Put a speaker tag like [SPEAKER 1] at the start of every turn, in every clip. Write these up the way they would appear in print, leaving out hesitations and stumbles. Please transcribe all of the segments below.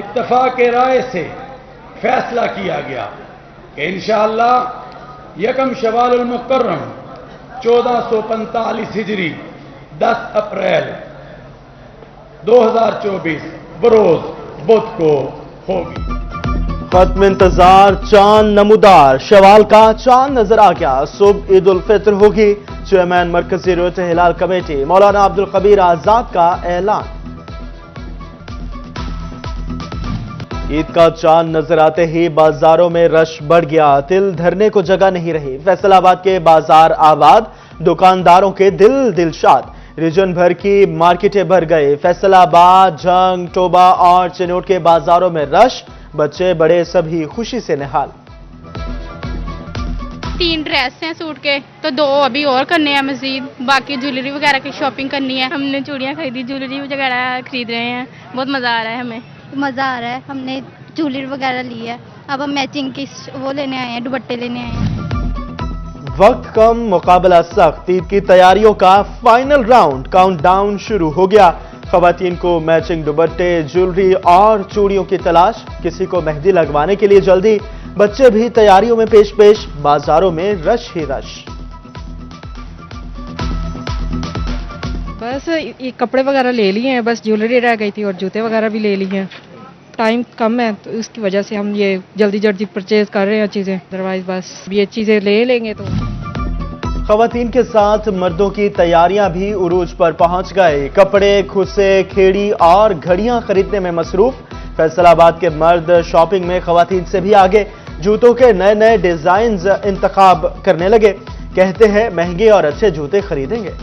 [SPEAKER 1] इत्तफाक राय से फैसला किया गया कि इंशाअल्लाह यकम शवाल मुकर्रम 1445 हिजरी 10 अप्रैल 2024 बरोज बुध को होगी।
[SPEAKER 2] खत्म इंतजार चांद नमूदार शवाल का चांद नजर आ गया। सुबह ईद उल फित्र होगी। चेयरमैन मरकजी रोयत हिलाल कमेटी मौलाना अब्दुल कबीर आजाद का ऐलान। ईद का चांद नजर आते ही बाजारों में रश बढ़ गया। तिल धरने को जगह नहीं रही। फैसलाबाद के बाजार आबाद, दुकानदारों के दिल दिलशाद। रीजन भर की मार्केटें भर गए। फैसलाबाद, जंग, टोबा और चिनोट के बाजारों में रश। बच्चे बड़े सभी खुशी से निहाल।
[SPEAKER 3] 3 ड्रेस हैं सूट के, तो 2 अभी और करने हैं मजीद। बाकी ज्वेलरी वगैरह की शॉपिंग करनी है। हमने चूड़ियां खरीदी, ज्वेलरी वगैरह खरीद रहे हैं। बहुत मजा आ रहा है, हमें
[SPEAKER 4] मजा आ रहा है। हमने ज्वेलरी वगैरह ली है। अब हम मैचिंग की वो लेने आए हैं, दुपट्टे लेने आए हैं।
[SPEAKER 2] वक्त कम, मुकाबला सख्त। ईद की तैयारियों का फाइनल राउंड, काउंटडाउन शुरू हो गया। खवातीन को मैचिंग दुपट्टे, ज्वेलरी और चूड़ियों की तलाश। किसी को मेहंदी लगवाने के लिए जल्दी। बच्चे भी तैयारियों में पेश पेश। बाजारों में रश ही रश।
[SPEAKER 5] बस ये कपड़े वगैरह ले लिए हैं, बस ज्वेलरी रह गई थी और जूते वगैरह भी ले लिए हैं। टाइम कम है तो उसकी वजह से हम ये जल्दी जल्दी परचेज कर रहे हैं चीज़ें। अदरवाइज बस ये चीज़ें ले लेंगे तो।
[SPEAKER 2] खवातीन के साथ मर्दों की तैयारियां भी उरूज पर पहुंच गए। कपड़े, खुसे, खेड़ी और घड़ियां खरीदने में मसरूफ। फैसलाबाद के मर्द शॉपिंग में खवातीन से भी आगे। जूतों के नए नए डिजाइन इंतखाब करने लगे। कहते हैं महंगे और अच्छे जूते खरीदेंगे।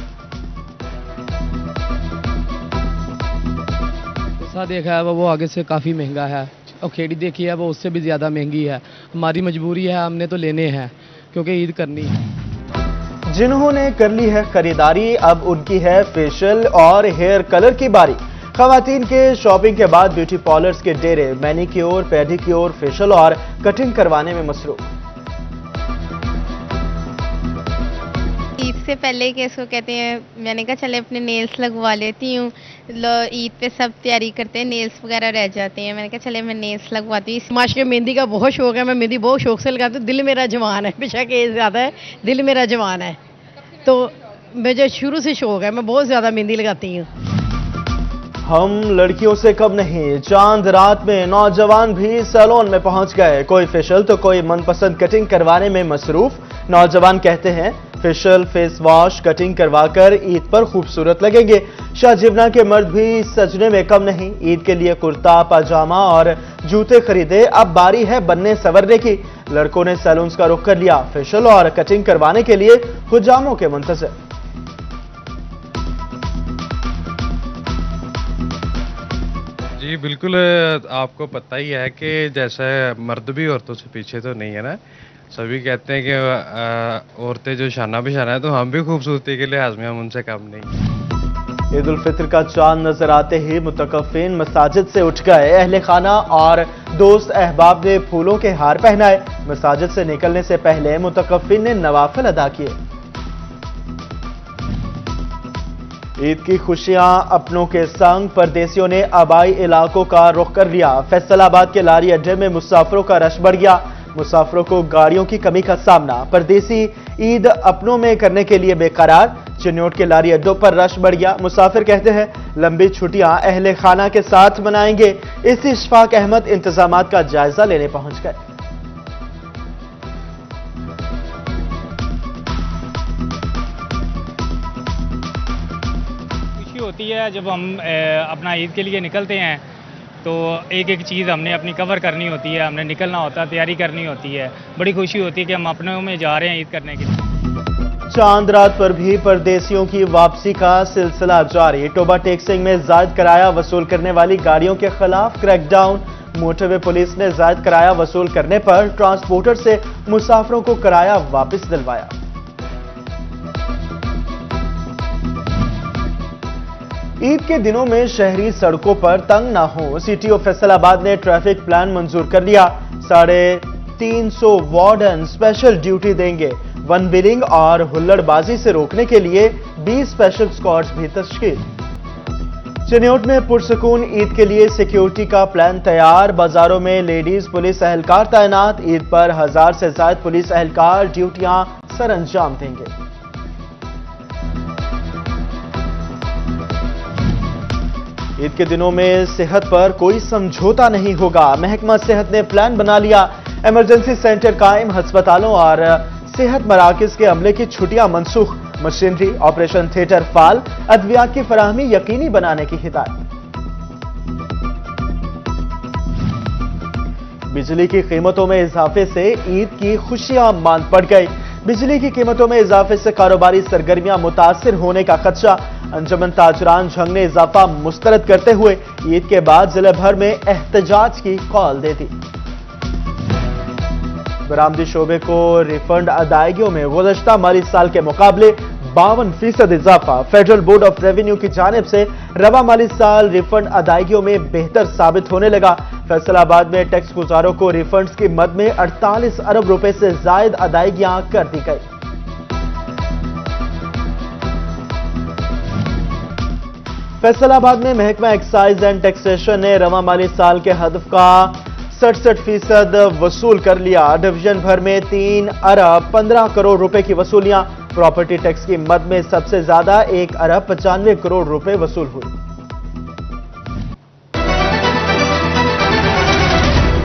[SPEAKER 6] देखा है वो आगे से काफ़ी महंगा है और खेड़ी देखी है वो उससे भी ज़्यादा महंगी है। हमारी मजबूरी है, हमने तो लेने हैं क्योंकि ईद करनी है।
[SPEAKER 2] जिन्होंने कर ली है खरीदारी, अब उनकी है फेशियल और हेयर कलर की बारी। खवातीन के शॉपिंग के बाद ब्यूटी पार्लर्स के डेरे मैनिक्योर, पेडिक्योर, फेशियल और कटिंग करवाने में मसरूफ।
[SPEAKER 7] ईद से पहले कि इसको कहते हैं, मैंने कहा चले अपने नेल्स लगवा लेती हूँ। ईद पे सब तैयारी करते हैं, नेल्स वगैरह रह जाते हैं। मैंने कहा चले मैं नेल्स लगवाती हूँ।
[SPEAKER 8] माशा मेहंदी का बहुत शौक है, मैं मेहंदी बहुत शौक से लगाती हूँ। दिल मेरा जवान है, बेशक एज ज़्यादा है, दिल मेरा जवान है। तो मुझे शुरू से शौक है, मैं बहुत ज़्यादा मेहंदी लगाती हूँ।
[SPEAKER 2] हम लड़कियों से कम नहीं। चांद रात में नौजवान भी सैलून में पहुंच गए। कोई फेशियल तो कोई मनपसंद कटिंग करवाने में मसरूफ। नौजवान कहते हैं फेशियल, फेस वॉश, कटिंग करवाकर ईद पर खूबसूरत लगेंगे। शाहजिबना के मर्द भी सजने में कम नहीं। ईद के लिए कुर्ता, पाजामा और जूते खरीदे। अब बारी है बनने संवरने की। लड़कों ने सैलून्स का रुख कर लिया। फेशियल और कटिंग करवाने के लिए हुजामों के मुंतज़िर।
[SPEAKER 9] जी बिल्कुल, आपको पता ही है कि जैसे मर्द भी औरतों से पीछे तो नहीं है ना। सभी कहते हैं कि औरतें जो शाना बिशाना है, तो हम भी खूबसूरती के लिहाज में हम उनसे कम नहीं।
[SPEAKER 2] ईद उल फित्र का चांद नजर आते ही मुतकफिन मसाजिद से उठ गए। अहले खाना और दोस्त अहबाब ने फूलों के हार पहनाए। मसाजिद से निकलने से पहले मुतकफिन ने नवाफिल अदा किए। ईद की खुशियां अपनों के संग परदेसियों ने आबाई इलाकों का रुख कर लिया। फैसलाबाद के लारी अड्डे में मुसाफिरों का रश बढ़ गया। मुसाफिरों को गाड़ियों की कमी का सामना। परदेसी ईद अपनों में करने के लिए बेकरार। चिन्नौट के लारी अड्डों पर रश बढ़ गया। मुसाफिर कहते हैं लंबी छुट्टियां अहले खाना के साथ मनाएंगे। इसी इशफाक अहमद इंतजामात का जायजा लेने पहुंच गए।
[SPEAKER 10] खुशी होती है जब हम अपना ईद के लिए निकलते हैं, तो एक एक चीज़ हमने अपनी कवर करनी होती है, हमने निकलना होता है, तैयारी करनी होती है। बड़ी खुशी होती है कि हम अपनों में जा रहे हैं ईद करने के लिए।
[SPEAKER 2] चांद रात पर भी परदेसियों की वापसी का सिलसिला जारी। टोबा टेक्सिंग में जायद किराया वसूल करने वाली गाड़ियों के खिलाफ क्रैकडाउन। मोटरवे पुलिस ने जायद किराया वसूल करने पर ट्रांसपोर्टर से मुसाफिरों को किराया वापस दिलवाया। ईद के दिनों में शहरी सड़कों पर तंग ना हो। सीटीओ फैसलाबाद ने ट्रैफिक प्लान मंजूर कर लिया। 350 वार्डन स्पेशल ड्यूटी देंगे। वन बिलिंग और हुल्लड़बाजी से रोकने के लिए 20 स्पेशल स्क्वाड्स भी तश्कील। चिन्योट में पुरसकून ईद के लिए सिक्योरिटी का प्लान तैयार। बाजारों में लेडीज पुलिस एहलकार तैनात। ईद पर 1000 से ज्यादा पुलिस एहलकार ड्यूटियां सरअंजाम देंगे। ईद के दिनों में सेहत पर कोई समझौता नहीं होगा। महकमा सेहत ने प्लान बना लिया। इमरजेंसी सेंटर कायम, अस्पतालों और सेहत मराकज के अमले की छुट्टियां मनसूख। मशीनरी, ऑपरेशन थिएटर फाल, अद्वियात की फराहमी यकीनी बनाने की हिदायत। बिजली की कीमतों में इजाफे से ईद की खुशियां मांद पड़ गई। बिजली की कीमतों में इजाफे से कारोबारी सरगर्मियां मुतासिर होने का खदशा। अंजुमन ताजरान झंग ने इजाफा मुस्तरद करते हुए ईद के बाद जिले भर में एहतजाज की कॉल दे दी। बरामदी शोबे को रिफंड अदायगियों में गुज़श्ता माली साल के मुकाबले 52% इजाफा। फेडरल बोर्ड ऑफ रेवेन्यू की जानिब से रवा माली साल रिफंड अदायगियों में बेहतर साबित होने लगा। फैसलाबाद में टैक्स गुजारों को रिफंड्स की मद में 48 अरब रुपए से जायद अदायगियां कर दी गई। फैसलाबाद में महकमा एक्साइज एंड टैक्सेशन ने रवा माली साल के हदफ का 67% वसूल कर लिया। डिवीजन भर में 3 अरब 15 करोड़ रुपए की वसूलियां। प्रॉपर्टी टैक्स की मद में सबसे ज्यादा 1 अरब 95 करोड़ रुपए वसूल हुई।